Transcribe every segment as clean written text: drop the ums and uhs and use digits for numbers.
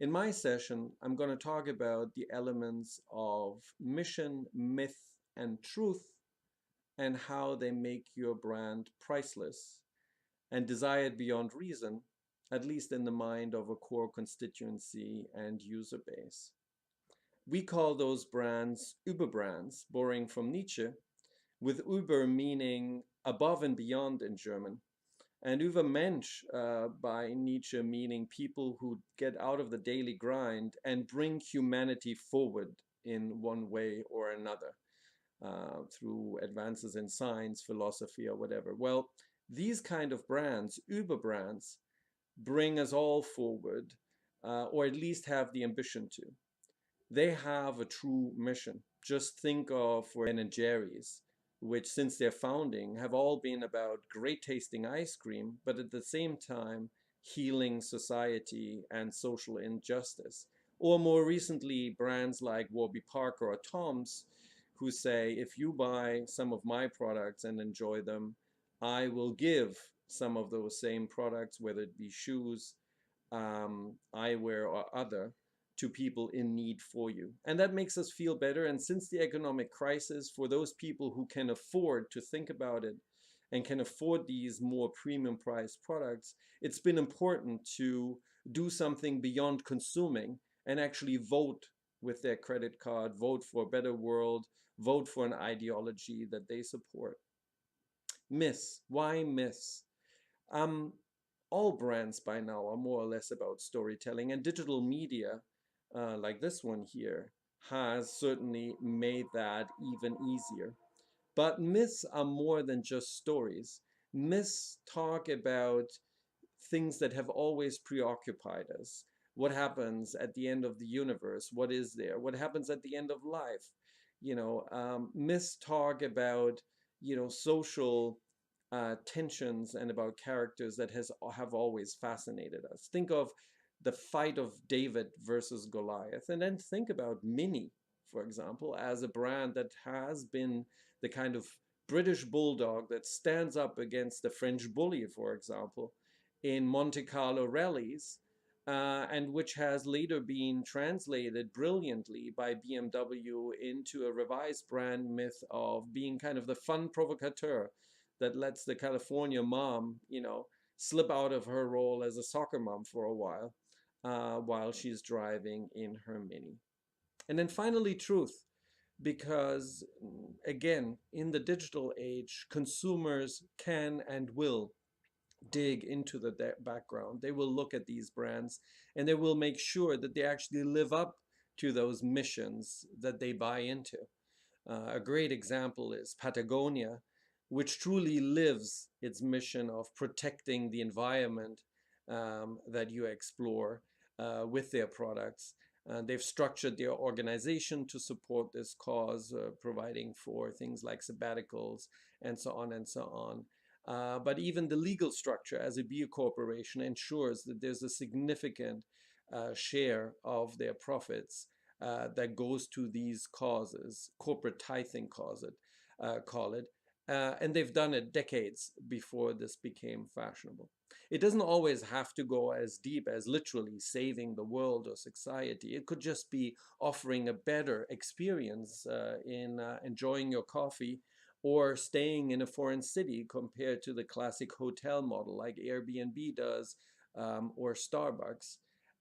In my session, I'm going to talk about the elements of mission, myth, and truth, and how they make your brand priceless and desired beyond reason, at least in the mind of a core constituency and user base. We call those brands Ueber-Brands, borrowing from Nietzsche, with Uber meaning above and beyond in German, and Übermensch by Nietzsche meaning people who get out of the daily grind and bring humanity forward in one way or another through advances in science, philosophy, or whatever. Well, these kind of brands, Uber-Brands, bring us all forward, or at least have the ambition to. They have a true mission. Just think of Ben and Jerry's, which since their founding have all been about great tasting ice cream, but at the same time healing society and social injustice. Or more recently, brands like Warby Parker or Tom's, who say, if you buy some of my products and enjoy them, I will give some of those same products, whether it be shoes, eyewear, or other, to people in need for you. And that makes us feel better. And since the economic crisis, for those people who can afford to think about it and can afford these more premium priced products, it's been important to do something beyond consuming and actually vote with their credit card, vote for a better world, vote for an ideology that they support. Miss. Why miss? Um, all brands by now are more or less about storytelling, and digital media, like this one here, has certainly made that even easier. But myths are more than just stories. Myths talk about things that have always preoccupied us. What happens at the end of the universe? What is there? What happens at the end of life? Myths talk about, social tensions and about characters that have always fascinated us. Think of the fight of David versus Goliath, and then think about Mini, for example, as a brand that has been the kind of British bulldog that stands up against the French bully, for example, in Monte Carlo rallies, and which has later been translated brilliantly by BMW into a revised brand myth of being kind of the fun provocateur that lets the California mom, slip out of her role as a soccer mom for a while she's driving in her Mini. And then finally, truth, because again, in the digital age, consumers can and will dig into the background. They will look at these brands and they will make sure that they actually live up to those missions that they buy into. A great example is Patagonia, which truly lives its mission of protecting the environment that you explore with their products. They've structured their organization to support this cause, providing for things like sabbaticals and so on and so on. But even the legal structure as a B corporation ensures that there's a significant share of their profits that goes to these causes, corporate tithing call it. And they've done it decades before this became fashionable. It doesn't always have to go as deep as literally saving the world or society. It could just be offering a better experience in enjoying your coffee or staying in a foreign city compared to the classic hotel model like Airbnb does or Starbucks.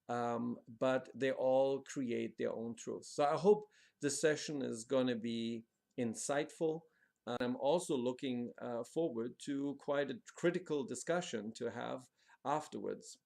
But they all create their own truth. So I hope this session is going to be insightful. I'm also looking forward to quite a critical discussion to have afterwards.